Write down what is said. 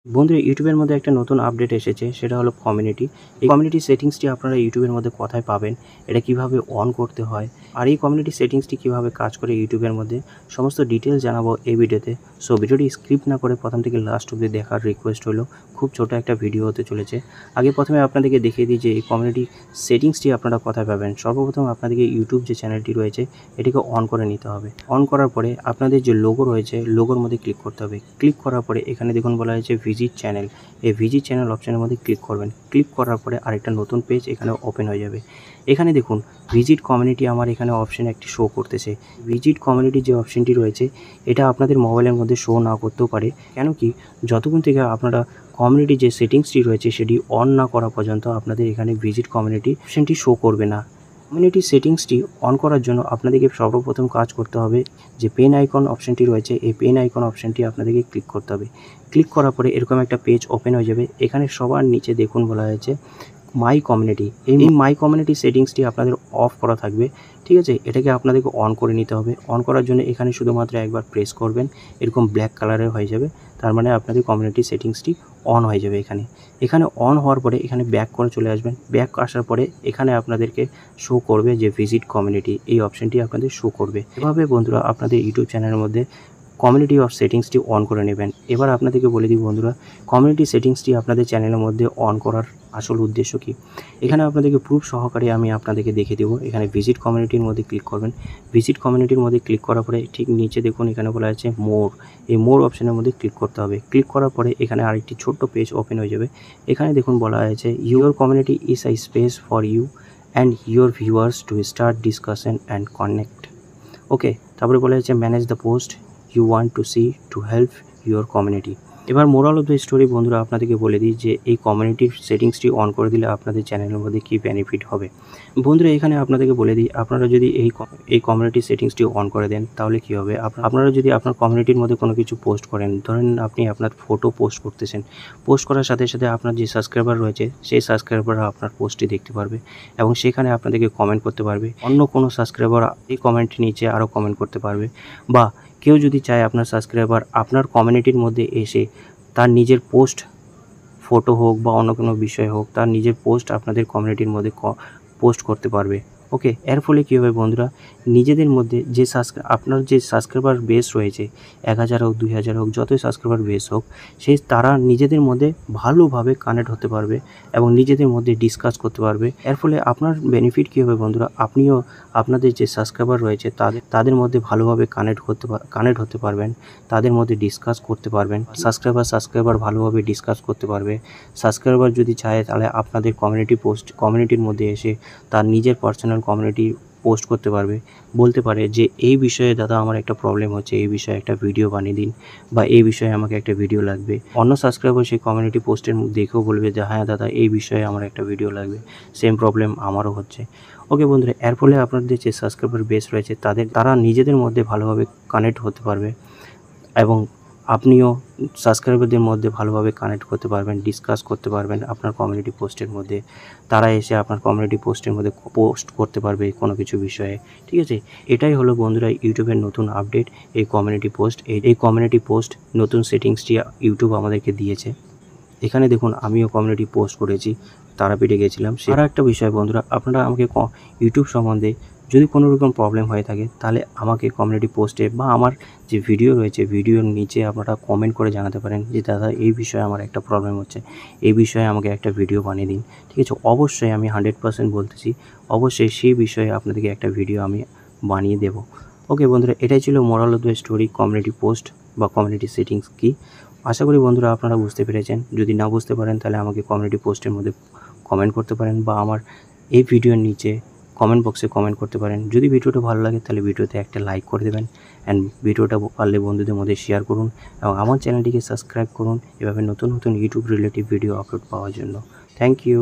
বন্ধুরা ইউটিউবের মধ্যে একটা নতুন আপডেট এসেছে, সেটা হলো কমিউনিটি। এই কমিউনিটি সেটিংসটি আপনারা ইউটিউবের মধ্যে কোথায় পাবেন, এটা কিভাবে অন করতে হয়, আর এই কমিউনিটি সেটিংসটি কিভাবে কাজ করে ইউটিউবের মধ্যে সমস্ত ডিটেলস জানাবো এই ভিডিওতে। সো ভিডিওটি স্ক্রিপ্ট না করে প্রথম থেকে লাস্ট অবধি দেখার রিকোয়েস্ট হলো। খুব ছোট একটা ভিডিও হতে চলেছে। আগে প্রথমে আপনাদেরকে দেখিয়ে দিই যে এই কমিউনিটি সেটিংসটি আপনারা কোথায় পাবেন। সর্বপ্রথম আপনাদেরকে ইউটিউব যে চ্যানেলটি রয়েছে এটিকে অন করে নিতে হবে। অন করার পরে আপনাদের যে লোগো রয়েছে লোগোর মধ্যে ক্লিক করতে হবে। ক্লিক করার পরে এখানে দেখুন বলা হয়েছে ভিজিট চ্যানেল। এই ভিজিট চ্যানেল অপশনের মধ্যে ক্লিক করবেন। ক্লিক করার পরে আরেকটা নতুন পেজ এখানে ওপেন হয়ে যাবে। এখানে দেখুন ভিজিট কমিউনিটি আমার এখানে অপশন একটি শো করতেছে। ভিজিট কমিউনিটি যে অপশনটি রয়েছে এটা আপনাদের মোবাইলের মধ্যে শো না করতেও পারে। কেন কি, যতক্ষণ থেকে আপনারা কমিউনিটি যে সেটিংসটি রয়েছে সেটি অন না করা পর্যন্ত আপনাদের এখানে ভিজিট কমিউনিটি অপশনটি শো করবে না। কমিউনিটি সেটিংসটি অন করার জন্য আপনাদেরকে সর্বপ্রথম কাজ করতে হবে যে পেন আইকন অপশনটি রয়েছে, এই পেন আইকন অপশনটি আপনাদেরকে ক্লিক করতে হবে। ক্লিক করার পরে এরকম একটা পেজ ওপেন হয়ে যাবে। এখানে সবার নিচে দেখুন বলা হয়েছে মাই কমিউনিটি। এই মাই কমিউনিটি সেটিংসটি আপনাদের অফ করা থাকবে, ঠিক আছে। এটাকে আপনাদেরকে অন করে নিতে হবে। অন করার জন্য এখানে শুধুমাত্র একবার প্রেস করবেন, এরকম ব্ল্যাক কালারের হয়ে যাবে। তার মানে আপনাদের কমিউনিটি সেটিংসটি অন হয়ে যাবে। এখানে অন হওয়ার পরে এখানে ব্যাক করে চলে আসবেন। ব্যাক আসার পরে এখানে আপনাদেরকে শো করবে যে ভিজিট কমিউনিটি, এই অপশনটি আপনাদের শো করবে। এভাবে বন্ধুরা আপনাদের ইউটিউব চ্যানেলের মধ্যে কমিউনিটি অফ সেটিংসটি অন করে নেবেন। এবার আপনাদেরকে বলে দিই বন্ধুরা, কমিউনিটি সেটিংসটি আপনাদের চ্যানেলের মধ্যে অন করার আসল উদ্দেশ্য কী, এখানে আপনাদেরকে প্রুফ সহকারে আমি আপনাদেরকে দেখে দেবো। এখানে ভিজিট কমিউনিটির মধ্যে ক্লিক করবেন। ভিজিট কমিউনিটির মধ্যে ক্লিক করার পরে ঠিক নিচে দেখুন এখানে বলা আছে মোর। এই মোর অপশনের মধ্যে ক্লিক করতে হবে। ক্লিক করার পরে এখানে আরেকটি ছোট্ট পেজ ওপেন হয়ে যাবে। এখানে দেখুন বলা আছে your community is a space for you and your viewers to start discussion and connect. Okay, তারপরে বলা হয়েছে manage the post you want to see to help your community। এবার মোরাল অফ দ্য স্টোরি বন্ধুরা আপনাদেরকে বলে দিই যে এই কমিউনিটির সেটিংসটি অন করে দিলে আপনাদের চ্যানেলের মধ্যে কী বেনিফিট হবে। বন্ধুরা এখানে আপনাদেরকে বলে দিই, আপনারা যদি এই কমিউনিটি সেটিংসটি অন করে দেন তাহলে কী হবে, আপনারা যদি আপনার কমিউনিটির মধ্যে কোনো কিছু পোস্ট করেন, ধরেন আপনি আপনার ফটো পোস্ট করতেছেন, পোস্ট করার সাথে সাথে আপনার যে সাবস্ক্রাইবার রয়েছে সেই সাবস্ক্রাইবাররা আপনার পোস্টটি দেখতে পারবে এবং সেখানে আপনাদেরকে কমেন্ট করতে পারবে। অন্য কোনো সাবস্ক্রাইবার এই কমেন্টের নিচে আরও কমেন্ট করতে পারবে, বা কেউ যদি চায় আপনার সাবস্ক্রাইবার আপনার কমিউনিটির মধ্যে এসে তার নিজের পোস্ট, ফটো হোক বা অন্য কোনো বিষয় হোক, তার নিজের পোস্ট আপনাদের কমিউনিটির মধ্যে পোস্ট করতে পারবে। ওকে, এর ফলে কী হবে বন্ধুরা, নিজেদের মধ্যে যে আপনার যে সাবস্ক্রাইবার বেস রয়েছে 1000 হোক 2000 হোক, যতই সাবস্ক্রাইবার বেস হোক, তারা নিজেদের মধ্যে ভালোভাবে কানেক্ট হতে পারবে এবং নিজেদের মধ্যে ডিসকাস করতে পারবে। এর ফলে আপনার বেনিফিট কী হবে বন্ধুরা, আপনিও আপনাদের যে সাবস্ক্রাইবার রয়েছে তাদের মধ্যে ভালোভাবে কানেক্ট হতে পারবেন, তাদের মধ্যে ডিসকাস করতে পারবেন। সাবস্ক্রাইবার ভালোভাবে ডিসকাস করতে পারবে। সাবস্ক্রাইবার যদি চায় তাহলে আপনাদের কমিউনিটির মধ্যে এসে তার নিজের পার্সোনাল কমিউনিটি পোস্ট করতে পারবে, বলতে পারে যে এই বিষয়ে দাদা আমার একটা প্রবলেম হচ্ছে, এই বিষয়ে একটা ভিডিও বানিয়ে দিন, বা এই বিষয়ে আমাকে একটা ভিডিও লাগবে। অন্য সাবস্ক্রাইবার সেই কমিউনিটি পোস্টের দেখেও বলবে যে হ্যাঁ দাদা এই বিষয়ে আমার একটা ভিডিও লাগবে, সেম প্রবলেম আমারও হচ্ছে। ওকে বন্ধুরা, এর ফলে আপনাদের যে সাবস্ক্রাইবার বেস রয়েছে তারা নিজেদের মধ্যে ভালোভাবে কানেক্ট হতে পারবে এবং আপনিও সাবস্ক্রাইবারদের মধ্যে ভালোভাবে কানেক্ট করতে পারবেন, ডিসকাস করতে পারবেন আপনার কমিউনিটি পোস্টের মধ্যে। তারা এসে আপনার কমিউনিটি পোস্টের মধ্যে পোস্ট করতে পারবে কোনো কিছু বিষয়ে, ঠিক আছে। এটাই হলো বন্ধুরা ইউটিউবের নতুন আপডেট, এই কমিউনিটি পোস্ট। এই কমিউনিটি পোস্ট নতুন সেটিংসটি ইউটিউব আমাদেরকে দিয়েছে। এখানে দেখুন আমিও কমিউনিটি পোস্ট করেছি, তারাপীঠে গেছিলাম। আর একটা বিষয় বন্ধুরা, আপনারা আমাকে ইউটিউব সম্বন্ধে যদি কোনো রকম প্রবলেম হয়ে থাকে তাহলে আমাকে কমিউনিটি পোস্টে বা আমার যে ভিডিও রয়েছে ভিডিওর নিচে আপনারা কমেন্ট করে জানাতে পারেন যে দাদা এই বিষয়ে আমার একটা প্রবলেম হচ্ছে, এই বিষয়ে আমাকে একটা ভিডিও বানিয়ে দিন, ঠিক আছে। অবশ্যই আমি 100% বলতেছি, অবশ্যই সেই বিষয়ে আপনাদেরকে একটা ভিডিও আমি বানিয়ে দেব। ওকে বন্ধুরা, এটাই ছিল moral of the story, community post বা কমিউনিটি সেটিংস কী। আশা করি বন্ধুরা আপনারা বুঝতে পেরেছেন। যদি না বুঝতে পারেন তাহলে আমাকে কমিউনিটি পোস্টের মধ্যে কমেন্ট করতে পারেন বা আমার এই ভিডিওর নিচে কমেন্ট বক্সে কমেন্ট করতে পারেন। যদি ভিডিওটা ভালো লাগে তাহলে ভিডিওতে একটা লাইক করে দেবেন অ্যান্ড ভিডিওটা পারলে বন্ধুদের মধ্যে শেয়ার করুন এবং আমার চ্যানেলটিকে সাবস্ক্রাইব করুন এভাবে নতুন নতুন ইউটিউব রিলেটিভ ভিডিও আপলোড পাওয়ার জন্য। Thank you.